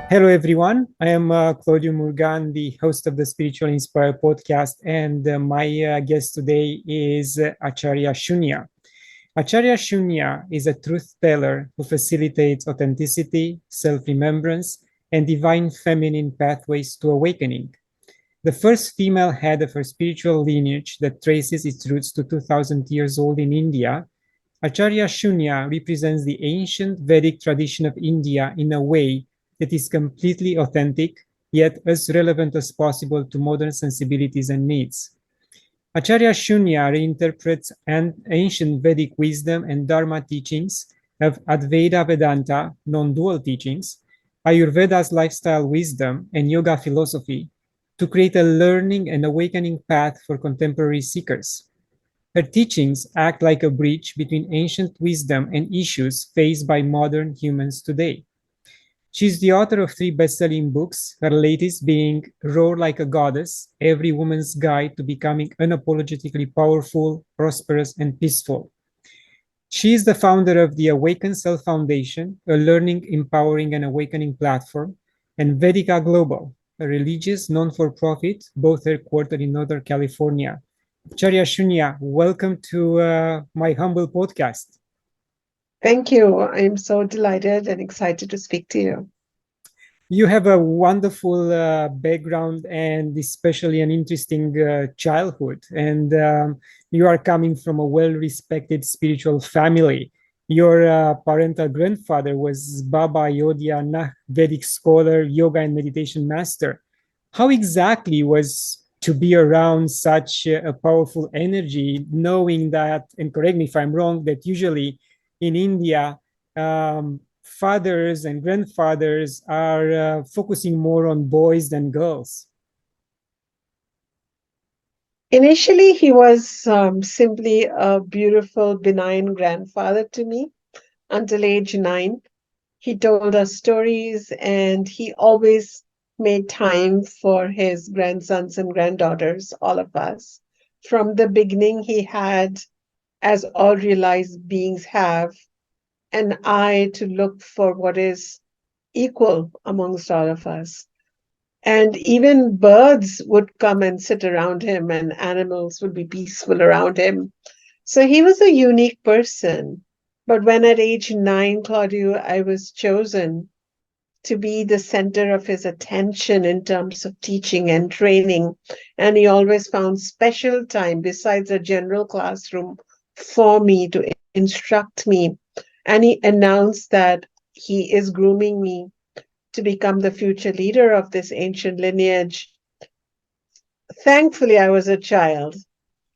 Hello, everyone. I am Claudiu Murgan, the host of the Spiritual Inspire podcast, and my guest today is Acharya Shunya. Acharya Shunya is a truth teller who facilitates authenticity, self-remembrance, and divine feminine pathways to awakening. The first female head of her spiritual lineage that traces its roots to 2000 years old in India, Acharya Shunya represents the ancient Vedic tradition of India in a way that is completely authentic, yet as relevant as possible to modern sensibilities and needs. Acharya Shunya reinterprets ancient Vedic wisdom and dharma teachings of Advaita Vedanta, non-dual teachings, Ayurveda's lifestyle wisdom, and yoga philosophy to create a learning and awakening path for contemporary seekers. Her teachings act like a bridge between ancient wisdom and issues faced by modern humans today. She's the author of three best-selling books, her latest being Roar Like a Goddess, Every Woman's Guide to Becoming Unapologetically Powerful, Prosperous, and Peaceful. She is the founder of the Awaken Self Foundation, a learning, empowering, and awakening platform, and Vedica Global, a religious non-for-profit, both headquartered in Northern California. Acharya Shunya, welcome to my humble podcast. Thank you. I'm so delighted and excited to speak to you. You have a wonderful background and especially an interesting childhood. And you are coming from a well-respected spiritual family. Your parental grandfather was Baba Yodhya Nath, Vedic scholar, yoga and meditation master. How exactly was to be around such a powerful energy, knowing that, and correct me if I'm wrong, that usually in India, fathers and grandfathers are focusing more on boys than girls? Initially, he was simply a beautiful, benign grandfather to me until age 9. He told us stories and he always made time for his grandsons and granddaughters, all of us. From the beginning, he had, as all realized beings have, an eye to look for what is equal amongst all of us. And even birds would come and sit around him, and animals would be peaceful around him. So he was a unique person. But when at age 9, Claudiu, I was chosen to be the center of his attention in terms of teaching and training, and he always found special time besides a general classroom for me to instruct me. And he announced that he is grooming me to become the future leader of this ancient lineage. Thankfully, I was a child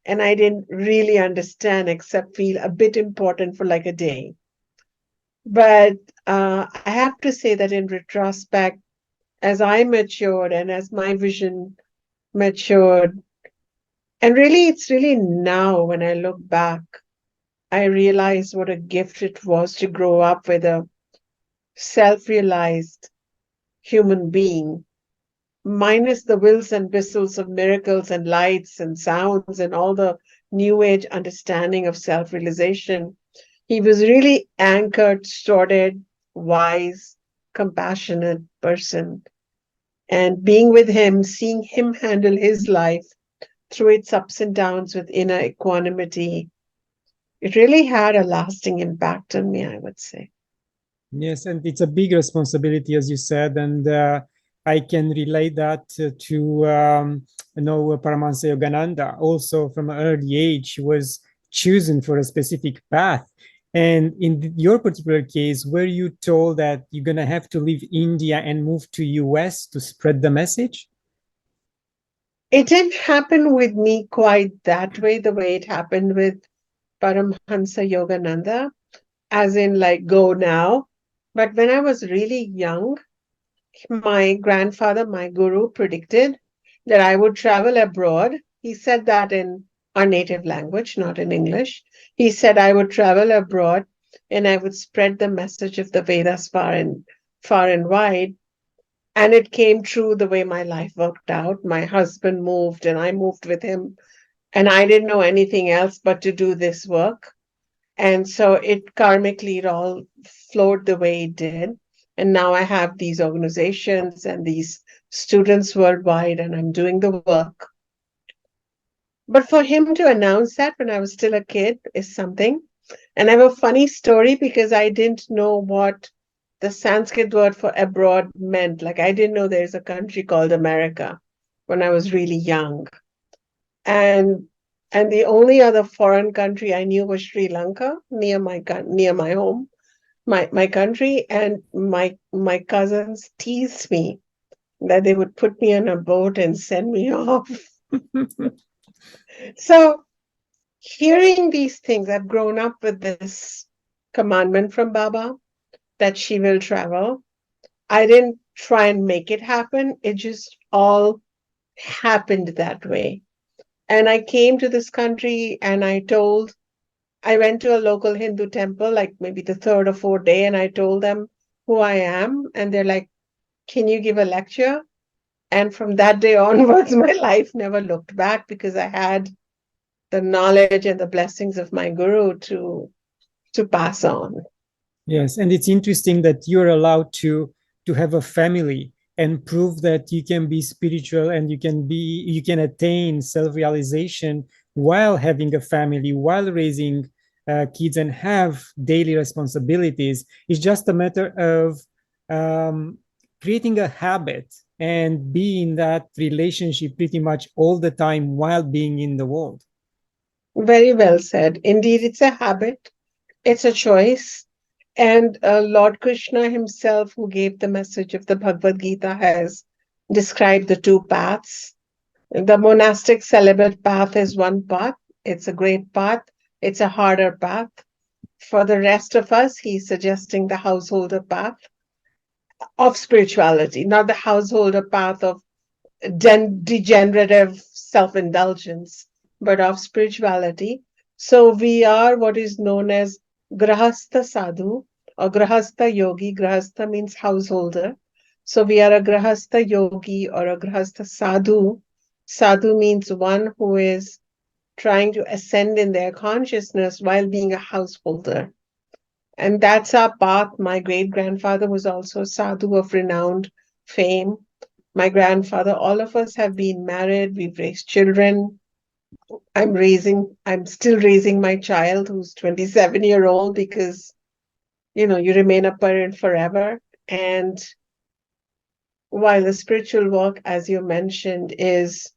and I didn't really understand except feel a bit important for like a day. But I have to say that in retrospect, as I matured and as my vision matured, and really, it's really now when I look back, I realize what a gift it was to grow up with a self realized human being minus the wills and whistles of miracles and lights and sounds and all the new age understanding of self realization. He was really anchored, sorted, wise, compassionate person. And being with him, seeing him handle his life through its ups and downs with inner equanimity, it really had a lasting impact on me, I would say. Yes, and it's a big responsibility, as you said, and I can relate that to Paramahansa Yogananda. Also, from an early age, he was chosen for a specific path. And in your particular case, were you told that you're gonna have to leave India and move to US to spread the message? It didn't happen with me quite that way it happened with Paramhansa Yogananda, as in like go now. But when I was really young, my grandfather, my guru, predicted that I would travel abroad. He said that in our native language, not in English. He said I would travel abroad and I would spread the message of the Vedas far and wide. And it came true the way my life worked out. My husband moved and I moved with him. And I didn't know anything else but to do this work. And so it karmically, it all flowed the way it did. And now I have these organizations and these students worldwide, and I'm doing the work. But for him to announce that when I was still a kid is something. And I have a funny story because I didn't know what the Sanskrit word for abroad meant. Like, I didn't know there's a country called America when I was really young. And the only other foreign country I knew was Sri Lanka, near my home, my country. And my cousins teased me that they would put me on a boat and send me off. So hearing these things, I've grown up with this commandment from Baba that she will travel. I didn't try and make it happen. It just all happened that way. And I came to this country and I went to a local Hindu temple, like maybe the third or fourth day, and I told them who I am. And they're like, can you give a lecture? And from that day onwards, my life never looked back because I had the knowledge and the blessings of my guru to pass on. Yes, and it's interesting that you're allowed to have a family and prove that you can be spiritual and you can attain self-realization while having a family, while raising kids and have daily responsibilities. It's just a matter of um, creating a habit and be in that relationship pretty much all the time while being in the world. Very well said. Indeed, it's a habit, it's a choice. And Lord Krishna himself, who gave the message of the Bhagavad Gita, has described the two paths. The monastic celibate path is one path. It's a great path. It's a harder path. For the rest of us, he's suggesting the householder path of spirituality, not the householder path of degenerative self-indulgence, but of spirituality. So we are what is known as Grahastha Sadhu or Grahastha Yogi. Grahastha means householder. So we are a Grahastha Yogi or a Grahastha Sadhu. Sadhu means one who is trying to ascend in their consciousness while being a householder. And that's our path. My great grandfather was also a sadhu of renowned fame. My grandfather, all of us have been married, we've raised children. I'm still raising my child who's 27-year-old because, you remain a parent forever. And while the spiritual work, as you mentioned, is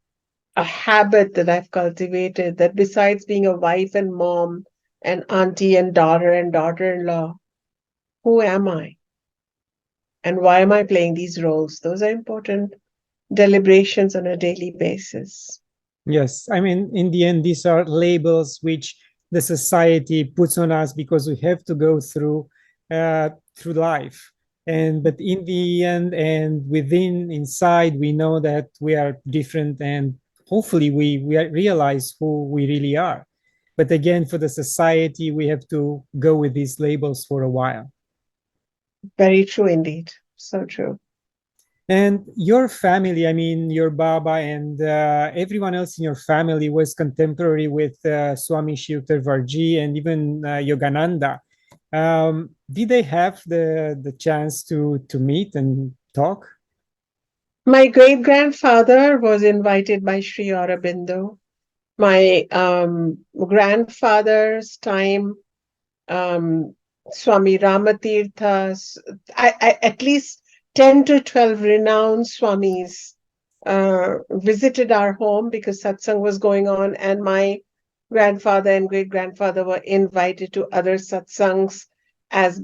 a habit that I've cultivated, that besides being a wife and mom and auntie and daughter-in-law, who am I? And why am I playing these roles? Those are important deliberations on a daily basis. Yes, I mean, in the end, these are labels which the society puts on us because we have to go through life. And but in the end, and within inside, we know that we are different, and hopefully, we realize who we really are. But again, for the society, we have to go with these labels for a while. Very true indeed. So true. And your family, I mean, your Baba and everyone else in your family was contemporary with Swami Shiv Varji and even Yogananda. Did they have the chance to meet and talk? My great grandfather was invited by Sri Aurobindo. My grandfather's time, um, Swami Ramatirtha, at least 10 to 12 renowned swamis visited our home because satsang was going on, and my grandfather and great grandfather were invited to other satsangs as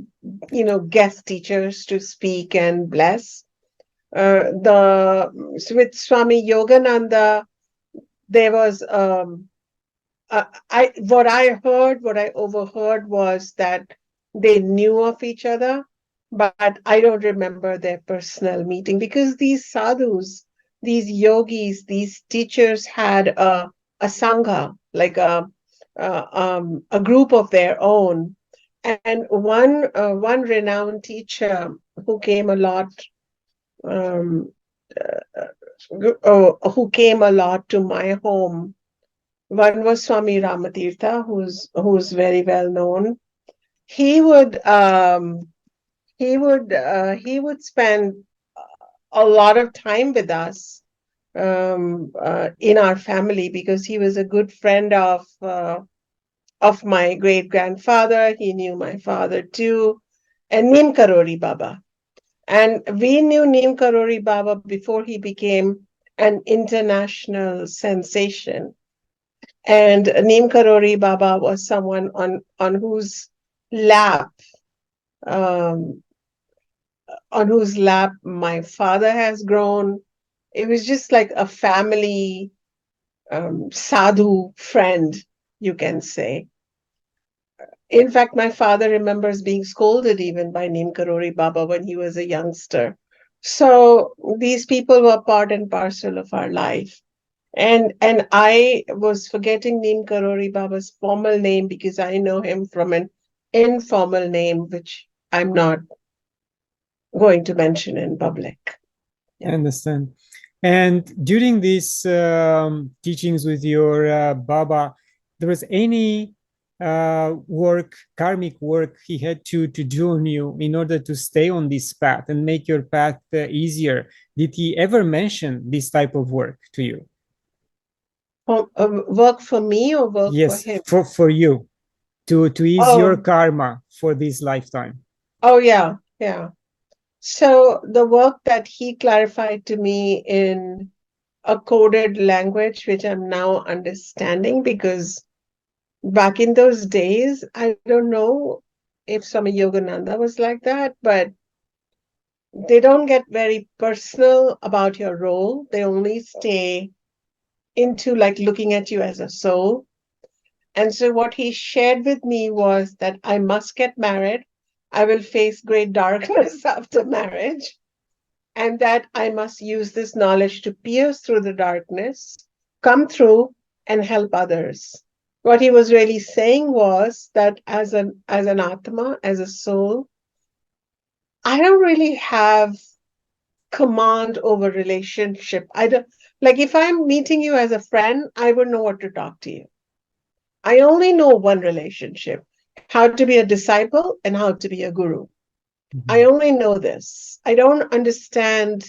guest teachers to speak and bless. With Swami Yogananda, there was what I overheard was that they knew of each other, but I don't remember their personal meeting because these sadhus, these yogis, these teachers had a sangha, like a group of their own. And one renowned teacher who came a lot um, who came a lot to my home. One was Swami Ramatirtha, who's very well known. He would he would spend a lot of time with us in our family because he was a good friend of my great grandfather. He knew my father too, and Neem Karori Baba. And we knew Neem Karori Baba before he became an international sensation. And Neem Karori Baba was someone on whose lap um, my father has grown. It was just like a family sadhu friend, you can say. In fact, my father remembers being scolded even by Neem Karori Baba when he was a youngster. So these people were part and parcel of our life. And I was forgetting Neem Karori Baba's formal name because I know him from an informal name, which I'm not going to mention in public. I understand. And during these teachings with your Baba, there was any work, karmic work he had to do on you in order to stay on this path and make your path easier? Did he ever mention this type of work to you? Work for me or work for Yes, him? for you to ease your Oh, karma for this lifetime. oh yeah, yeah. So the work that he clarified to me in a coded language, which I'm now understanding because back in those days, I don't know if Swami Yogananda was like that, but they don't get very personal about your role. They only stay into like looking at you as a soul. And so what he shared with me was that I must get married. I will face great darkness after marriage, and that I must use this knowledge to pierce through the darkness, come through, and help others. What he was really saying was that as an Atma, as a soul, I don't really have command over relationship. I don't like if I'm meeting you as a friend, I would know what to talk to you. I only know one relationship, how to be a disciple and how to be a guru. I only know this. I don't understand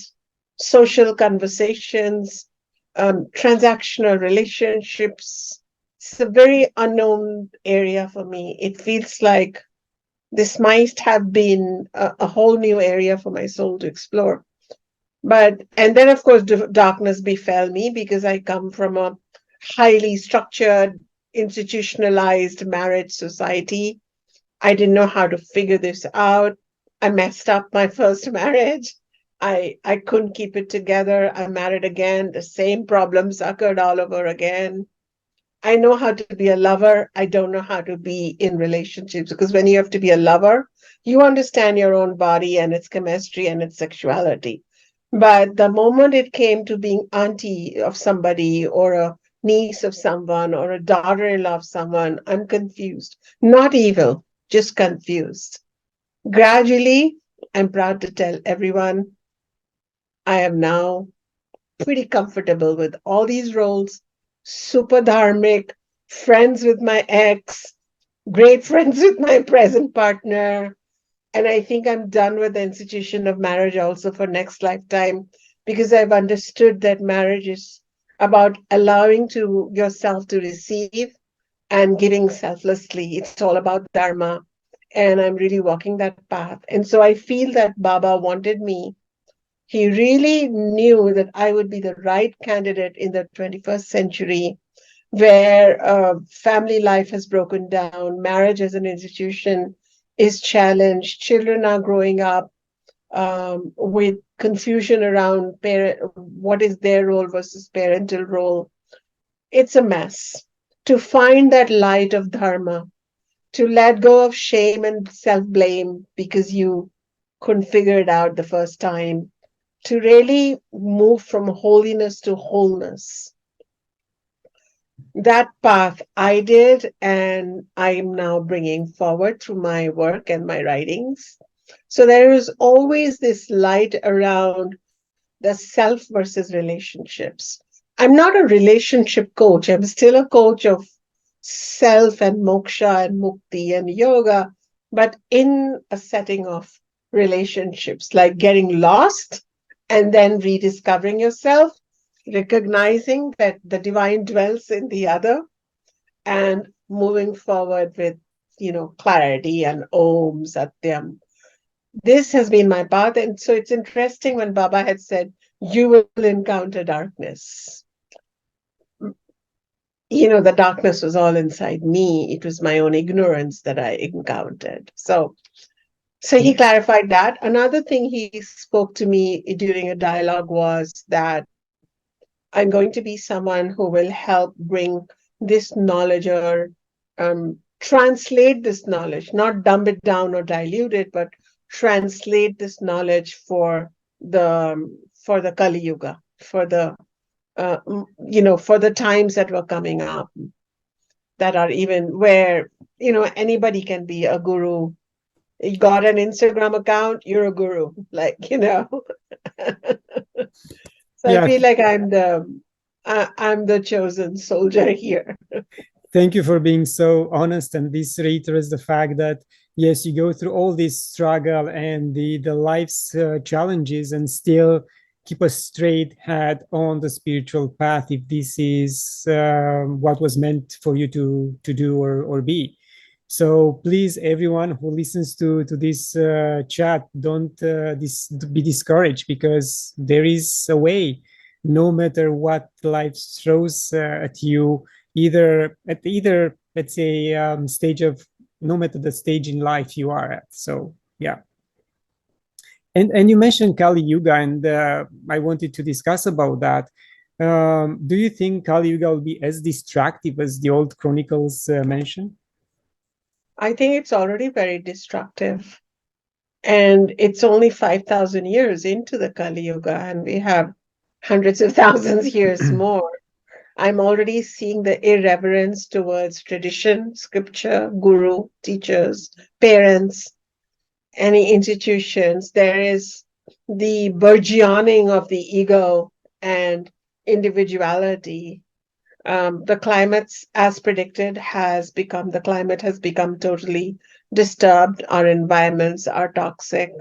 social conversations, transactional relationships. It's a very unknown area for me. It feels like this might have been a whole new area for my soul to explore. And then, of course, darkness befell me because I come from a highly structured, institutionalized marriage society. I didn't know how to figure this out. I messed up my first marriage. I couldn't keep it together. I married again. The same problems occurred all over again. I know how to be a lover. I don't know how to be in relationships because when you have to be a lover, you understand your own body and its chemistry and its sexuality. But the moment it came to being auntie of somebody or a niece of someone or a daughter-in-law of someone, I'm confused. Not evil, just confused. Gradually, I'm proud to tell everyone I am now pretty comfortable with all these roles, super dharmic, friends with my ex, great friends with my present partner. And I think I'm done with the institution of marriage also for next lifetime because I've understood that marriage is about allowing to yourself to receive and giving selflessly. It's all about dharma. And I'm really walking that path. And so I feel that Baba wanted me. He really knew that I would be the right candidate in the 21st century where family life has broken down, marriage as an institution is challenged, children are growing up with confusion around what is their role versus parental role. It's a mess. To find that light of dharma, to let go of shame and self blame because you couldn't figure it out the first time, to really move from holiness to wholeness. That path I did, and I'm now bringing forward through my work and my writings. So there is always this light around the self versus relationships. I'm not a relationship coach. I'm still a coach of self and moksha and mukti and yoga, but in a setting of relationships, like getting lost and then rediscovering yourself, recognizing that the divine dwells in the other, and moving forward with, clarity and Om Satyam. This has been my path. And so it's interesting when Baba had said, you will encounter darkness. The darkness was all inside me. It was my own ignorance that I encountered. So he clarified that. Another thing he spoke to me during a dialogue was that I'm going to be someone who will help bring this knowledge, or translate this knowledge, not dumb it down or dilute it, but translate this knowledge for the Kali Yuga, for the times that were coming up, that are even where anybody can be a guru. You got an Instagram account, you're a guru. So I Yeah, feel like I'm the chosen soldier here. thank you for being so honest. And this reiterates the fact that, yes, you go through all this struggle and the life's challenges and still keep a straight head on the spiritual path if this is what was meant for you to do or be. So please, everyone who listens to this chat, don't be discouraged, because there is a way, no matter what life throws at you, either let's say stage of, no matter the stage in life you are at. So yeah. And you mentioned Kali Yuga, and I wanted to discuss about that. Do you think Kali Yuga will be as destructive as the old chronicles mention? I think it's already very destructive. And it's only 5,000 years into the Kali Yuga, and we have hundreds of thousands years more. I'm already seeing the irreverence towards tradition, scripture, guru, teachers, parents, any institutions. There is the burgeoning of the ego and individuality. The climate, as predicted, the climate has become totally disturbed. Our environments are toxic.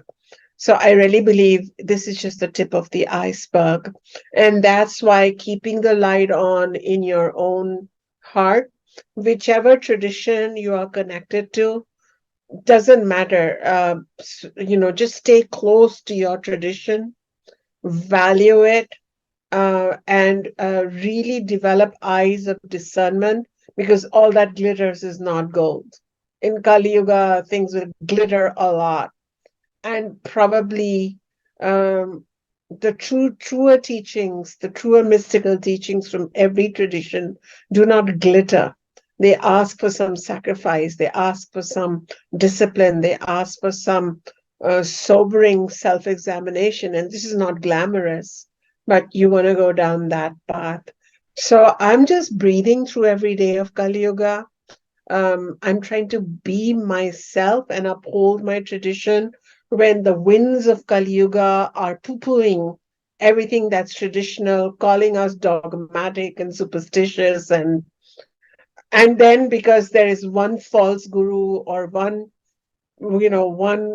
So I really believe this is just the tip of the iceberg. And that's why keeping the light on in your own heart, whichever tradition you are connected to, doesn't matter. Just stay close to your tradition, value it, and really develop eyes of discernment, because all that glitters is not gold. In Kali Yuga, things will glitter a lot, and probably um, the truer teachings, the truer mystical teachings from every tradition do not glitter. They ask for some sacrifice, they ask for some discipline, they ask for some sobering self examination. And this is not glamorous, but you want to go down that path. So I'm just breathing through every day of Kali Yuga. I'm trying to be myself and uphold my tradition when the winds of Kali Yuga are poo-pooing everything that's traditional, calling us dogmatic and superstitious, and then because there is one false guru or one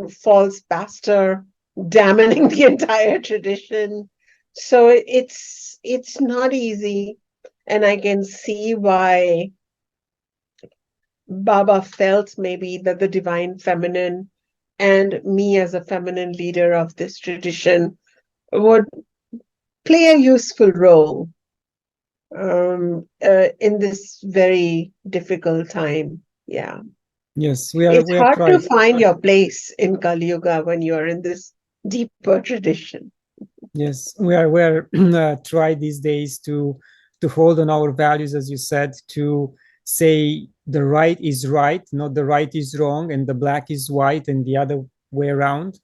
false pastor damning the entire tradition. So it's not easy, and I can see why Baba felt maybe that the divine feminine and me as a feminine leader of this tradition would play a useful role in this very difficult time. Yeah. Yes, It's we are hard to trying. find your place in Kali Yuga when you're in this deeper tradition. Yes, we are try these days to hold on our values, as you said, to say the right is right, not the right is wrong, and the black is white, and the other way around.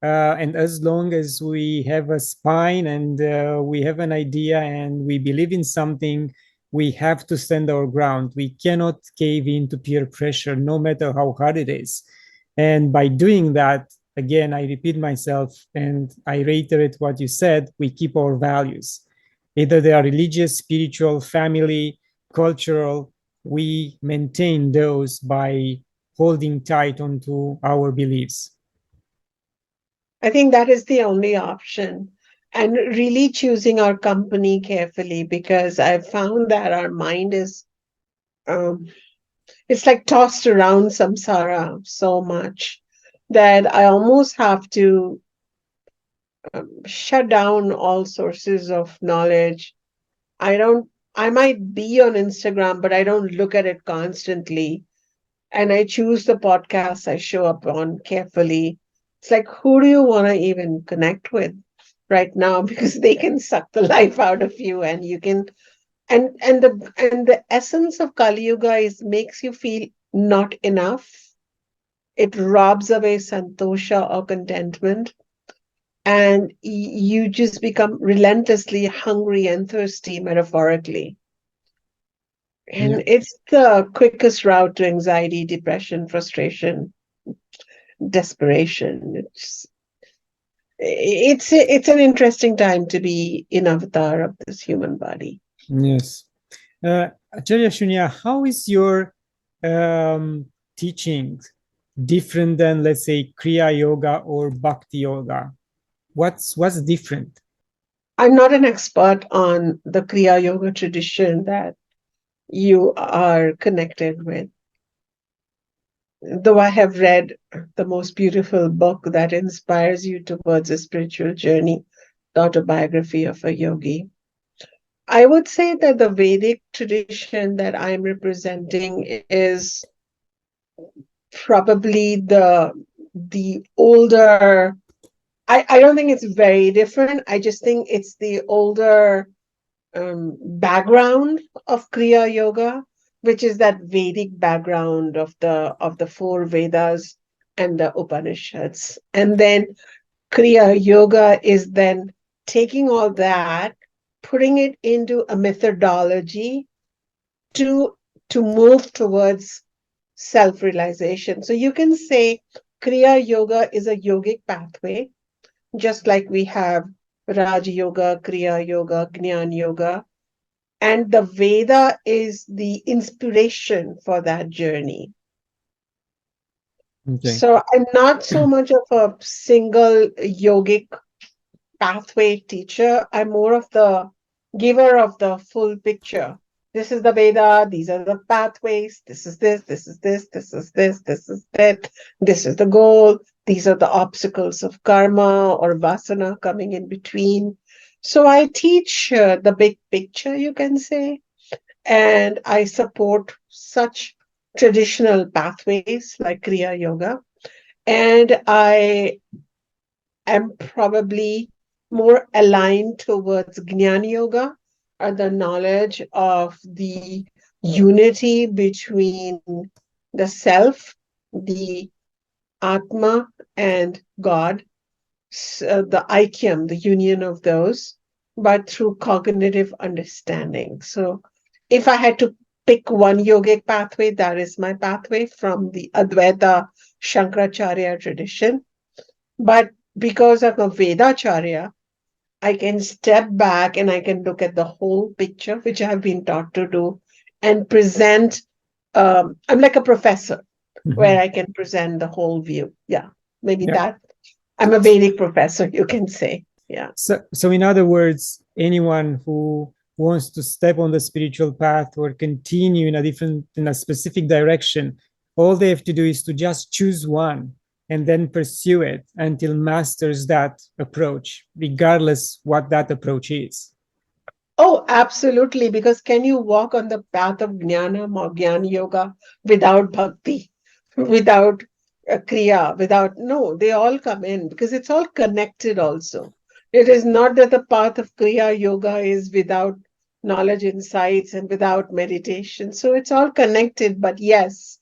And as long as we have a spine and we have an idea and we believe in something, we have to stand our ground. We cannot cave into peer pressure, no matter how hard it is. And by doing that, again, I repeat myself and I reiterate what you said, we keep our values. Either they are religious, spiritual, family, cultural, we maintain those by holding tight onto our beliefs. I think that is the only option. And really choosing our company carefully, because I've found that our mind is, um, it's like tossed around samsara so much that I almost have to shut down all sources of knowledge. I don't, I might be on Instagram, but I don't look at it constantly. And I choose the podcasts I show up on carefully. It's like, who do you want to even connect with right now? Because they can suck the life out of you, and you can, and the essence of Kali Yuga is makes you feel not enough. It robs away santosha or contentment, and you just become relentlessly hungry and thirsty, metaphorically. Yeah. And it's the quickest route to anxiety, depression, frustration, desperation. It's an interesting time to be in avatar of this human body. Yes. Acharya Shunya, how is your teaching different than, let's say, Kriya Yoga or Bhakti Yoga? What's different? I'm not an expert on the Kriya Yoga tradition that you are connected with, though I have read the most beautiful book that inspires you towards a spiritual journey, the autobiography of a yogi. I would say that the Vedic tradition that I'm representing is probably the older. I don't think it's very different. I just think it's the older background of Kriya Yoga, which is that Vedic background of the four Vedas and the Upanishads. And then Kriya Yoga is then taking all that, putting it into a methodology to to move towards self-realization. So you can say Kriya Yoga is a yogic pathway, just like we have Raj Yoga, Kriya Yoga, Jnana Yoga. And the Veda is the inspiration for that journey. Okay. So I'm not so much of a single yogic pathway teacher. I'm more of the giver of the full picture. This is the Veda, these are the pathways, this is this, this is this, this is this, this is that, this is the goal, these are the obstacles of karma or vasana coming in between. So I teach the big picture, you can say, and I support such traditional pathways like Kriya Yoga. And I am probably more aligned towards Jnana Yoga, or the knowledge of the unity between the self, the Atma, and God, the Aikyam, the union of those, but through cognitive understanding. So if I had to pick one yogic pathway, that is my pathway from the Advaita Shankaracharya tradition. But because I'm a Vedacharya, I can step back and I can look at the whole picture, which I've been taught to do, and present. I'm like a professor where Mhm. I can present the whole view. Yeah, maybe Yeah. that. I'm a Vedic professor, you can say. Yeah. So in other words, anyone who wants to step on the spiritual path or continue in a specific direction, all they have to do is to just choose one and then pursue it until masters that approach, regardless what that approach is. Oh, absolutely. Because can you walk on the path of jnana or jnana yoga without bhakti, without kriya, without, no, they all come in because it's all connected also. It is not that the path of kriya yoga is without knowledge, insights, and without meditation. So it's all connected. But yes,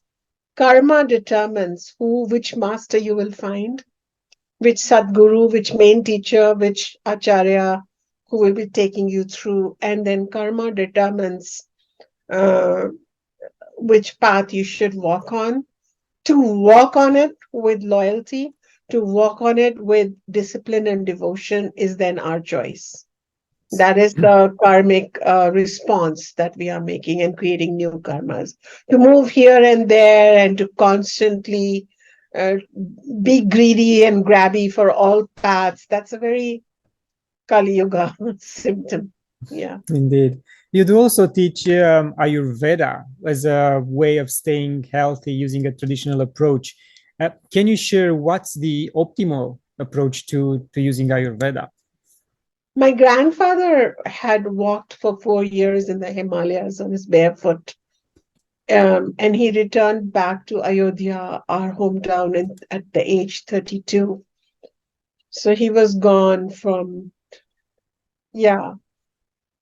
karma determines which master you will find, which Sadguru, which main teacher, which Acharya who will be taking you through. And then karma determines uh, which path you should walk on. To walk on it with loyalty, to walk on it with discipline and devotion is then our choice. That is the karmic response that we are making and creating new karmas. To move here and there and to constantly uh, be greedy and grabby for all paths. That's a very Kali Yuga symptom. Yeah. Indeed. You do also teach Ayurveda as a way of staying healthy using a traditional approach. Can you share what's the optimal approach to using Ayurveda? My grandfather had walked for 4 years in the Himalayas on his barefoot. And he returned back to Ayodhya, our hometown, at the age 32. So he was gone from, yeah,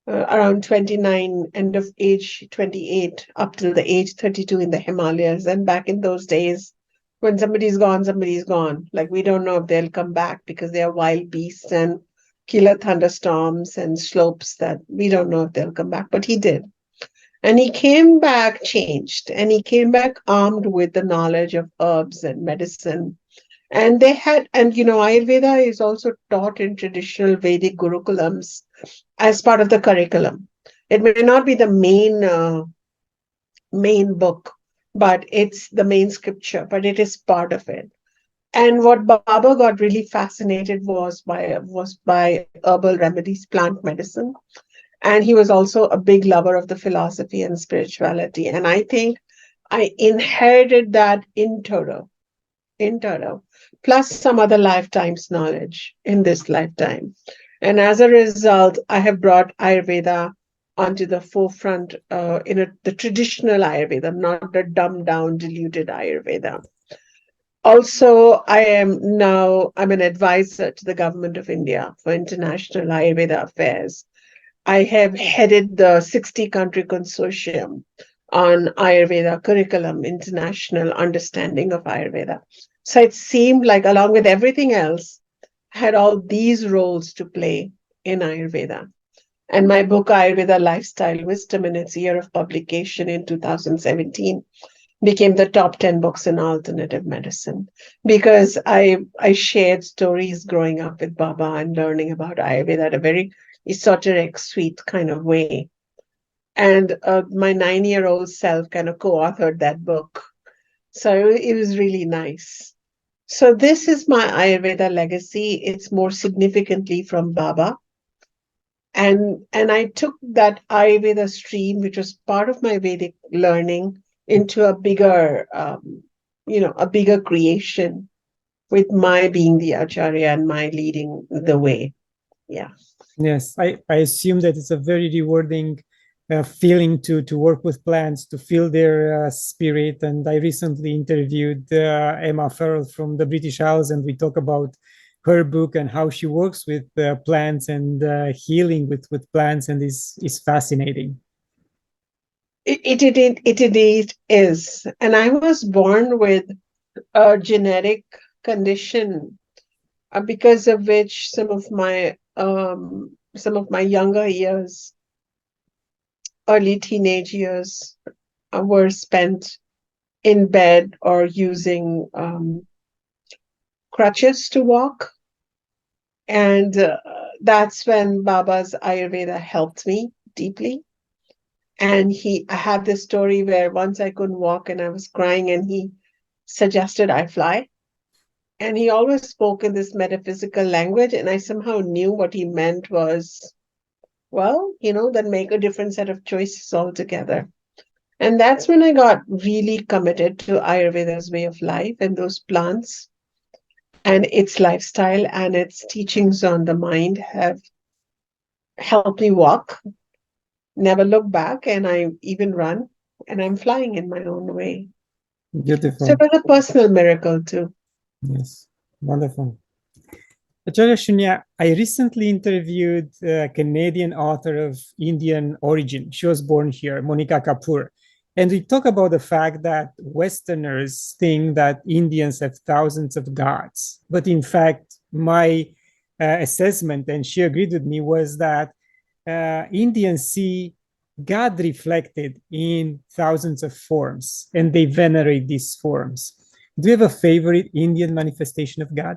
around 29, end of age 28, up till the age 32 in the Himalayas. And back in those days, when somebody's gone, somebody's gone. Like, we don't know if they'll come back because they are wild beasts and killer thunderstorms and slopes that we don't know if they'll come back. But he did. And he came back changed, and he came back armed with the knowledge of herbs and medicine. And they had, and Ayurveda is also taught in traditional Vedic gurukulams as part of the curriculum. It may not be the main book, but it's the main scripture, but it is part of it. And what Baba got really fascinated was by herbal remedies, plant medicine, and he was also a big lover of the philosophy and spirituality. And I think I inherited that in toto, plus some other lifetimes knowledge in this lifetime. And as a result, I have brought Ayurveda onto the forefront the traditional Ayurveda, not the dumbed down, diluted Ayurveda. Also, I'm an advisor to the government of India for international Ayurveda affairs. I have headed the 60 country consortium on Ayurveda curriculum, international understanding of Ayurveda. So it seemed like, along with everything else, I had all these roles to play in Ayurveda. And my book, Ayurveda Lifestyle Wisdom, in its year of publication in 2017, became the top 10 books in alternative medicine because I shared stories growing up with Baba and learning about Ayurveda at a very esoteric, sweet kind of way. And my 9-year-old self kind of co-authored that book. So it was really nice. So this is my Ayurveda legacy. It's more significantly from Baba. And I took that Ayurveda stream, which was part of my Vedic learning, into a bigger creation, with my being the Acharya and my leading the way. Yeah. Yes, I assume that it's a very rewarding feeling to work with plants, to feel their spirit. And I recently interviewed Emma Farrell from the British Isles, and we talk about her book and how she works with plants and healing with plants, and is fascinating. It is. And I was born with a genetic condition because of which some of my younger years, early teenage years, were spent in bed or using crutches to walk. And that's when Baba's Ayurveda helped me deeply. And I had this story where once I couldn't walk and I was crying, and he suggested I fly. And he always spoke in this metaphysical language, and I somehow knew what he meant was, well, then make a different set of choices altogether. And that's when I got really committed to Ayurveda's way of life and those plants and its lifestyle and its teachings on the mind have helped me walk, never look back, and I even run, and I'm flying in my own way. So it Beautiful. was a personal miracle too. Yes, wonderful. Acharya Shunya, I recently interviewed a Canadian author of Indian origin. She was born here, Monica Kapoor. And we talk about the fact that Westerners think that Indians have thousands of gods. But in fact, my assessment, and she agreed with me, was that Indians see God reflected in thousands of forms, and they venerate these forms. Do you have a favorite Indian manifestation of God?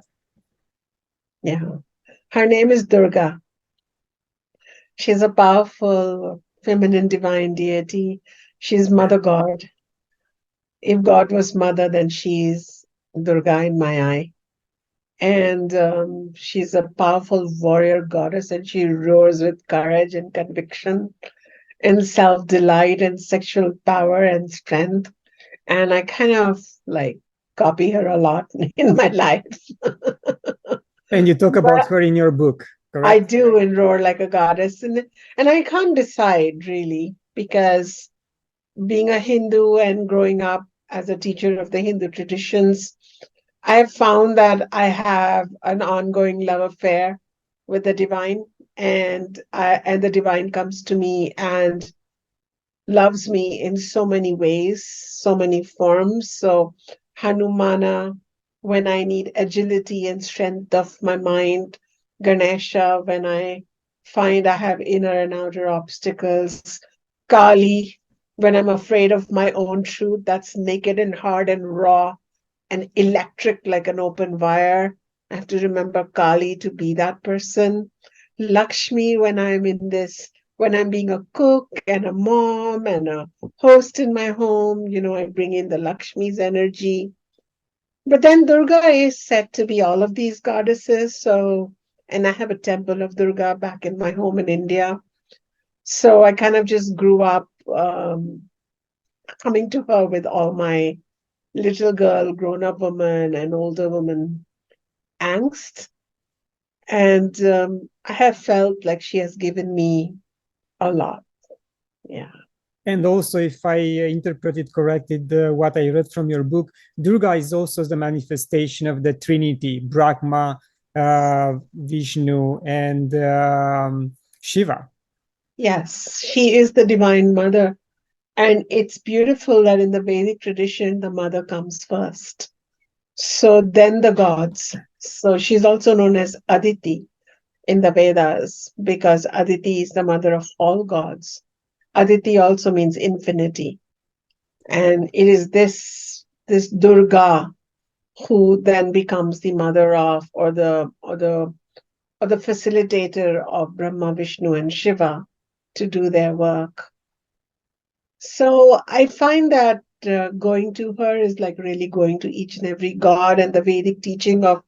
Yeah. Her name is Durga. She's a powerful feminine divine deity. She's Mother God. If God was mother, then she's Durga in my eye. And she's a powerful warrior goddess, and she roars with courage and conviction and self-delight and sexual power and strength. And I kind of like copy her a lot in my life. And you talk about But her in your book, I correct? do and roar like a goddess. And I can't decide really, because being a Hindu and growing up as a teacher of the Hindu traditions, I have found that I have an ongoing love affair with the divine, and the divine comes to me and loves me in so many ways, so many forms. So Hanumana, when I need agility and strength of my mind, Ganesha, when I find I have inner and outer obstacles, Kali, when I'm afraid of my own truth that's naked and hard and raw and electric like an open wire. I have to remember Kali to be that person. Lakshmi, when I'm being a cook and a mom and a host in my home, I bring in the Lakshmi's energy. But then Durga is said to be all of these goddesses. And I have a temple of Durga back in my home in India. So I kind of just grew up coming to her with all my little girl, grown up woman, and older woman angst. And I have felt like she has given me a lot. Yeah. And also, if I interpreted correctly what I read from your book, Durga is also the manifestation of the Trinity, Brahma, Vishnu, and Shiva. Yes, she is the divine mother. And it's beautiful that in the Vedic tradition, the mother comes first. So then the gods. So she's also known as Aditi in the Vedas, because Aditi is the mother of all gods. Aditi also means infinity. And it is this Durga who then becomes the mother of, or the facilitator of Brahma, Vishnu, and Shiva to do their work. So I find that going to her is like really going to each and every god, and the Vedic teaching of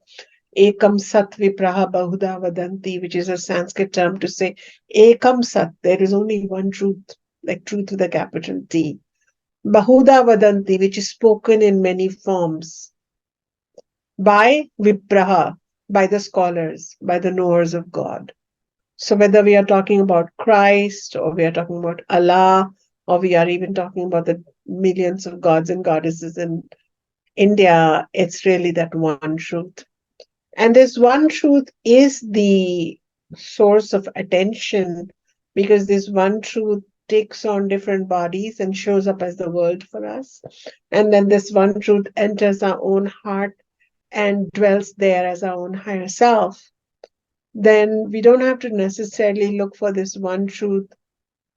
Ekam Sat Vipraha Bahuda Vadanti, which is a Sanskrit term to say Ekam Sat, there is only one truth, like truth with a capital T. Bahuda Vadanti, which is spoken in many forms by Vipraha, by the scholars, by the knowers of God. So whether we are talking about Christ, or we are talking about Allah, or we are even talking about the millions of gods and goddesses in India, it's really that one truth. And this one truth is the source of attention, because this one truth takes on different bodies and shows up as the world for us. And then this one truth enters our own heart and dwells there as our own higher self. Then we don't have to necessarily look for this one truth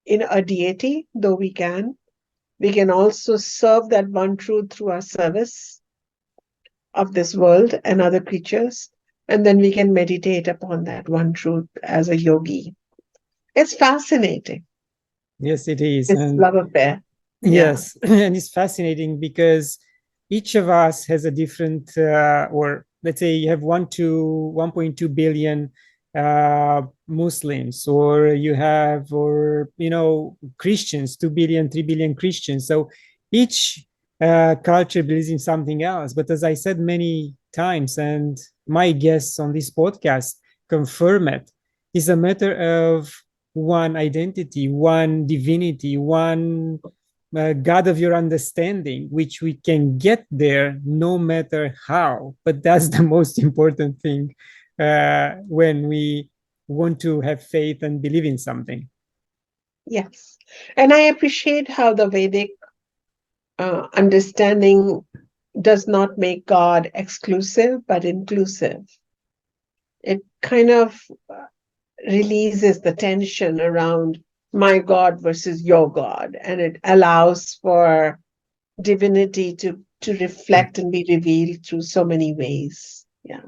in a deity, though we can. We can also serve that one truth through our service of this world and other creatures. And then we can meditate upon that one truth as a yogi. It's fascinating, Yes, it is. this And love affair. Yeah. yes, and it's fascinating because each of us has a different, or let's say you have 1.2 billion Muslims, or you have, or Christians, 2 billion, 3 billion Christians. So each culture believes in something else. But as I said many times, and my guests on this podcast confirm it, is a matter of one identity, one divinity, one God of your understanding, which we can get there no matter how. But that's the most important thing when we want to have faith and believe in something. Yes. And I appreciate how the Vedic understanding does not make God exclusive, but inclusive. It kind of releases the tension around my God versus your God, and it allows for divinity to reflect and be revealed through so many ways. Yeah.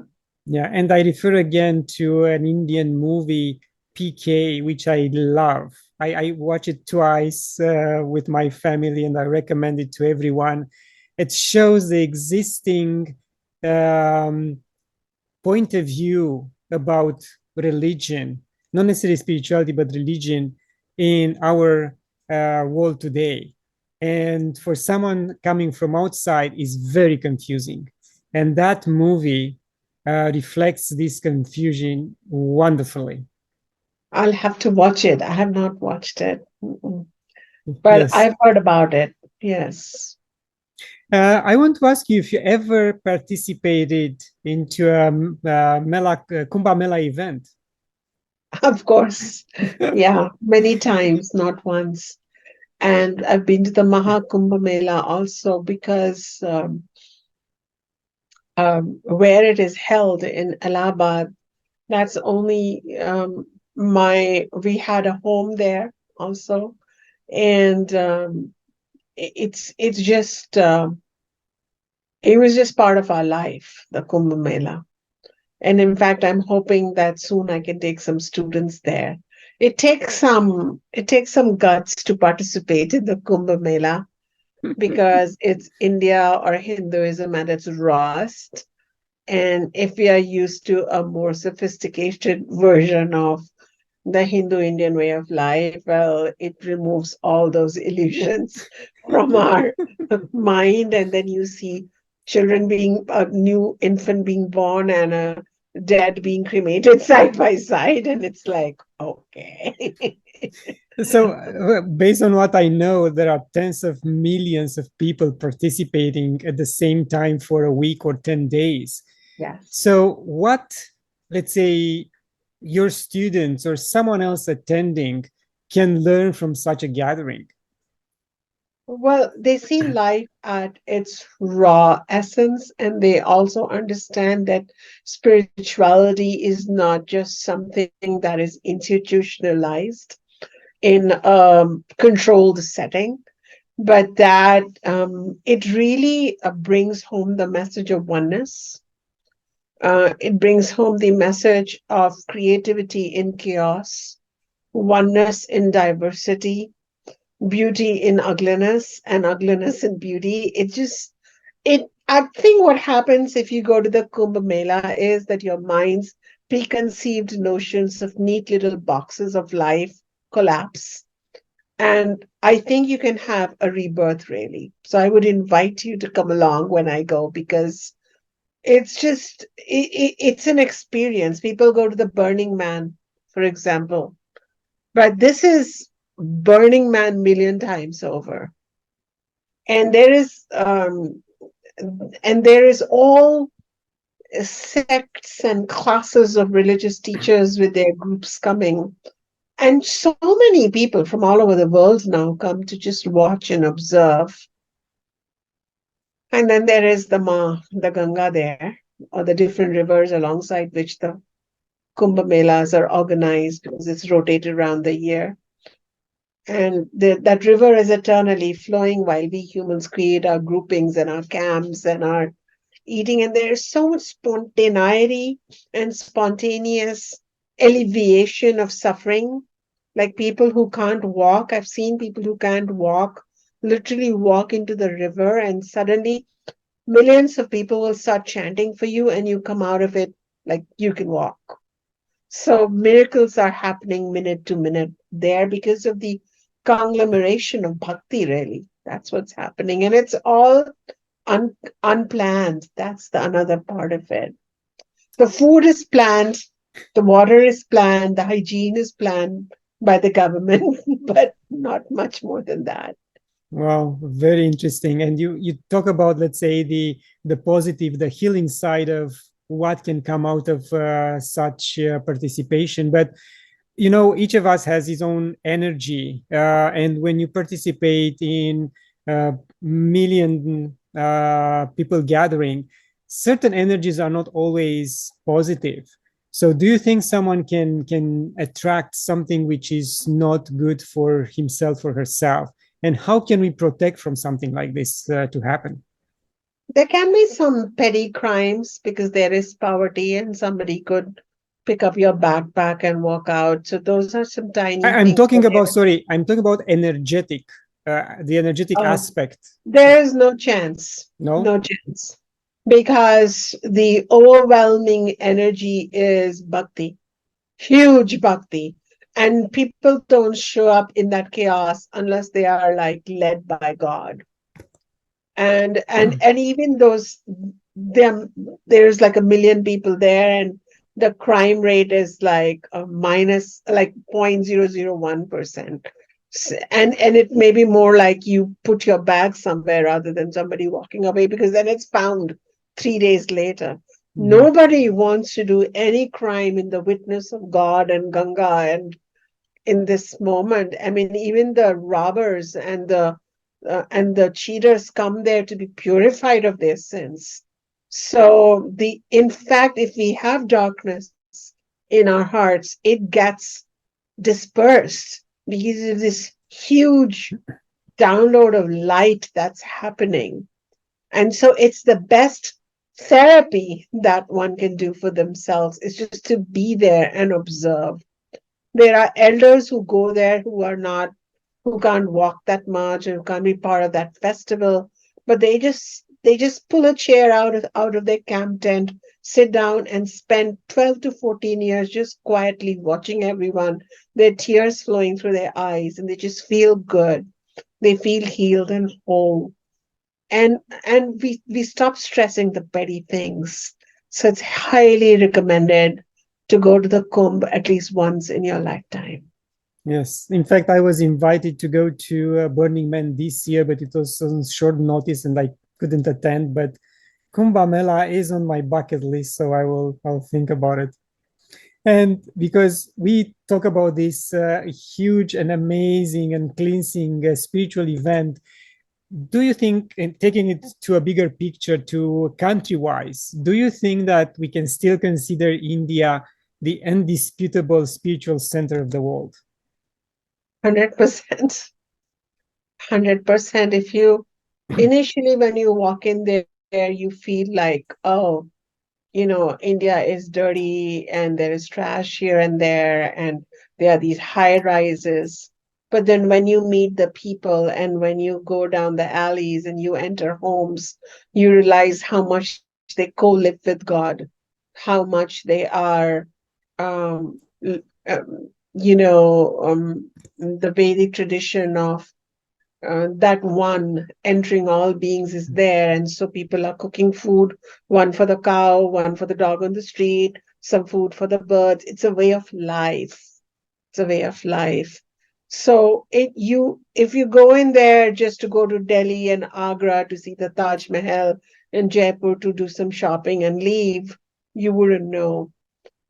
Yeah, and I refer again to an Indian movie, PK, which I love. I watch it twice with my family, and I recommend it to everyone. It shows the existing point of view about religion, not necessarily spirituality, but religion in our world today. And for someone coming from outside is very confusing. And that movie reflects this confusion wonderfully. I'll have to watch it. I have not watched it. Mm-mm. But Yes. I've heard about it. Yes. I want to ask you if you ever participated into a Kumbh Mela event. Of course. Yeah, many times, not once. And I've been to the Mahakumbh Mela also because where it is held in Allahabad, that's only we had a home there also. And it's just it was just part of our life, the Kumbh Mela. And in fact, I'm hoping that soon I can take some students there. It takes some guts to participate in the Kumbh Mela because it's India or Hinduism at its rawest. And if we are used to a more sophisticated version of the Hindu Indian way of life, well, it removes all those illusions from our mind. And then you see children being, a new infant being born and a dead being cremated side by side. And it's like, okay. So, based on what I know, there are tens of millions of people participating at the same time for a week or 10 days. Yes. So, what, let's say, your students or someone else attending can learn from such a gathering? Well, they see life at its raw essence, and they also understand that spirituality is not just something that is institutionalized in a controlled setting, but that it really brings home the message of oneness. It brings home the message of creativity in chaos, oneness in diversity, beauty in ugliness, and ugliness in beauty. I think what happens if you go to the Kumbh Mela is that your mind's preconceived notions of neat little boxes of life collapse. And I think you can have a rebirth, really. So I would invite you to come along when I go because it's an experience. People go to the Burning Man, for example, but this is Burning Man million times over. And there is all sects and classes of religious teachers with their groups coming. And so many people from all over the world now come to just watch and observe. And then there is the Ganga there, or the different rivers alongside which the Kumbh Melas are organized because it's rotated around the year. And that river is eternally flowing while we humans create our groupings and our camps and our eating. And there is so much spontaneity and spontaneous alleviation of suffering. Like people who can't walk, I've seen people who can't walk literally walk into the river, and suddenly millions of people will start chanting for you, and you come out of it like you can walk. So miracles are happening minute to minute there because of the conglomeration of bhakti, really. That's what's happening. And it's all unplanned. That's the another part of it. The food is planned, the water is planned, the hygiene is planned by the government, but not much more than that. Wow, very interesting. And you talk about, let's say, the positive, the healing side of what can come out of such participation. But each of us has his own energy, and when you participate in million people gathering, certain energies are not always positive. So do you think someone can attract something which is not good for himself or herself? And how can we protect from something like this to happen? There can be some petty crimes because there is poverty and somebody could pick up your backpack and walk out. So those are some tiny I'm things. talking about, sorry, I'm talking about the energetic Oh, aspect. there is no chance. No? No chance. because the overwhelming energy is bhakti, huge bhakti. And people don't show up in that chaos unless they are like led by God. And even those them there's like a million people there, and the crime rate is like a minus like 0.001%. And it may be more like you put your bag somewhere rather than somebody walking away, because then it's found 3 days later. Nobody wants to do any crime in the witness of God and Ganga and in this moment. I mean, even the robbers and the cheaters come there to be purified of their sins. So the in fact, if we have darkness in our hearts, it gets dispersed because of this huge download of light that's happening. And so it's the best therapy that one can do for themselves is just to be there and observe. There are elders who go there who can't walk that much and can't be part of that festival, but they just pull a chair out of their camp tent, sit down and spend 12 to 14 years just quietly watching everyone, their tears flowing through their eyes, and they just feel good. They feel healed and whole. And we stop stressing the petty things. So it's highly recommended to go to the Kumbh at least once in your lifetime. Yes, in fact, I was invited to go to Burning Man this year, but it was on short notice and I couldn't attend. But Kumbh Mela is on my bucket list, so I'll think about it. And because we talk about this huge and amazing and cleansing spiritual event, do you think, in taking it to a bigger picture, to country-wise, do you think that we can still consider India the indisputable spiritual center of the world? 100%. 100%. If you initially, when you walk in there, you feel like, oh, India is dirty and there is trash here and there, and there are these high rises. But then when you meet the people and when you go down the alleys and you enter homes, you realize how much they co-live with God, how much they are, um, the Vedic tradition of that one entering all beings is there. And so people are cooking food, one for the cow, one for the dog on the street, some food for the birds. It's a way of life. It's a way of life. So if you go in there just to go to Delhi and Agra to see the Taj Mahal and Jaipur to do some shopping and leave, you wouldn't know.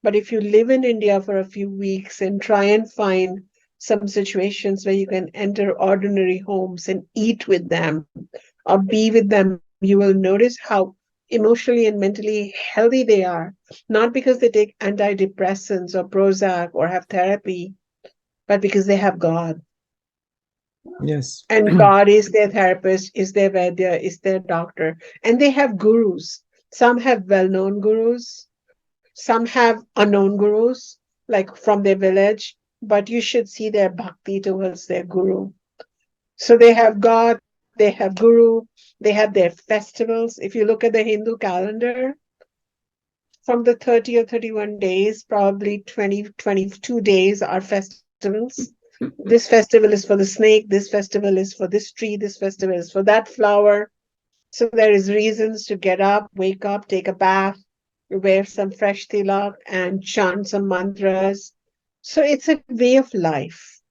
But if you live in India for a few weeks and try and find some situations where you can enter ordinary homes and eat with them or be with them, you will notice how emotionally and mentally healthy they are. Not because they take antidepressants or Prozac or have therapy, but because they have God. Yes. And God is their therapist, is their Vaidya, is their doctor. And they have gurus. Some have well known gurus, some have unknown gurus, like from their village, but you should see their bhakti towards their guru. So they have God, they have guru, they have their festivals. If you look at the Hindu calendar, from the 30 or 31 days, probably 20, 22 days are festivals. This festival is for the snake, this festival is for this tree, this festival is for that flower. So there is reasons to get up, wake up, take a bath, wear some fresh tilak and chant some mantras. So it's a way of life.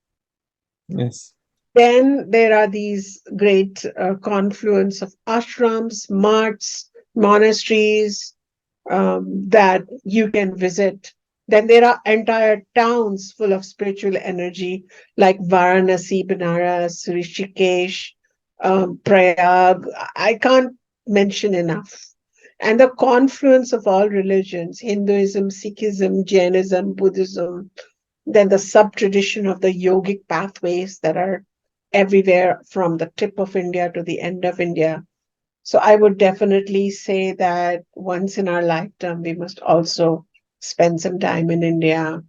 Yes. Then there are these great confluence of ashrams, marts, monasteries that you can visit. Then there are entire towns full of spiritual energy, like Varanasi, Banaras, Rishikesh, Prayag. I can't mention enough. And the confluence of all religions, Hinduism, Sikhism, Jainism, Buddhism, then the sub tradition of the yogic pathways that are everywhere from the tip of India to the end of India. So I would definitely say that once in our lifetime, we must also spend some time in India,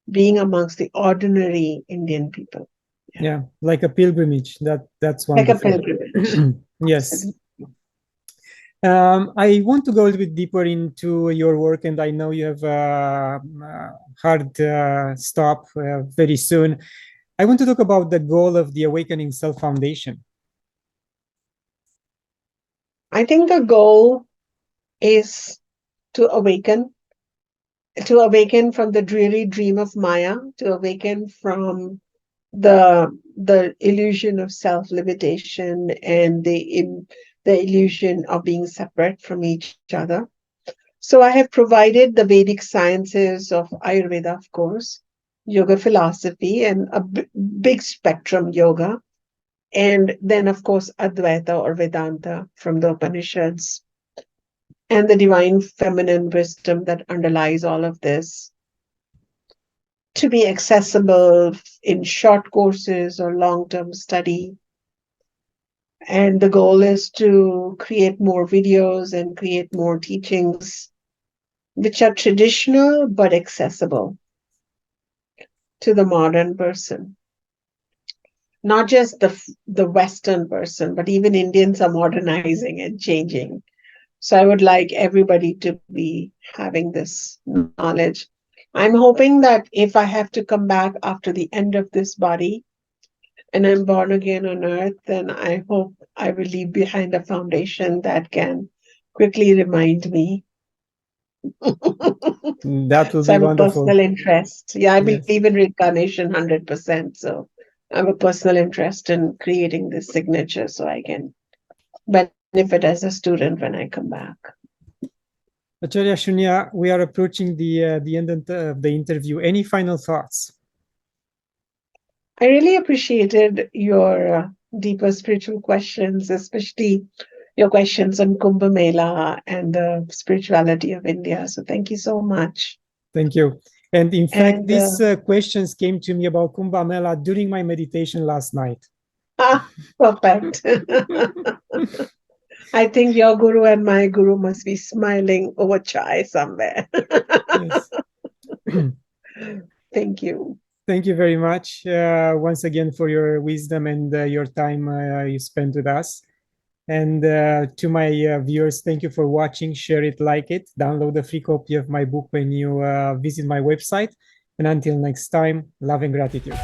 being amongst the ordinary Indian people. Yeah, like a pilgrimage. That's Like a wonderful. pilgrimage. Yes. I want to go a little bit deeper into your work, and I know you have a hard stop very soon. I want to talk about the goal of the Awakening Self Foundation. I think the goal is to awaken from the dreary dream of Maya, to awaken from the illusion of self-limitation and the illusion of being separate from each other. So I have provided the Vedic sciences of Ayurveda, of course, yoga philosophy, and a big spectrum yoga. And then, of course, Advaita or Vedanta from the Upanishads, and the divine feminine wisdom that underlies all of this, to be accessible in short courses or long-term study. And the goal is to create more videos and create more teachings which are traditional but accessible to the modern person. Not just the Western person, but even Indians are modernizing and changing. So I would like everybody to be having this knowledge. I'm hoping that if I have to come back after the end of this body and I'm born again on earth, then I hope I will leave behind a foundation that can quickly remind me. That will So I be have a wonderful. personal interest. Yeah, I Yes. believe in reincarnation 100%. So I have a personal interest in creating this signature so I can benefit as a student when I come back. Acharya Shunya, we are approaching the end of the interview. Any final thoughts? I really appreciated your deeper spiritual questions, especially your questions on Kumbh Mela and the spirituality of India. So thank you so much. Thank you. And in fact, And these questions came to me about Kumbh Mela during my meditation last night. perfect. I think your guru and my guru must be smiling over chai somewhere. Yes. Thank you. Thank you very much once again for your wisdom and your time you spent with us. And to my viewers, thank you for watching. Share it, like it, download a free copy of my book when you visit my website. And until next time, love and gratitude.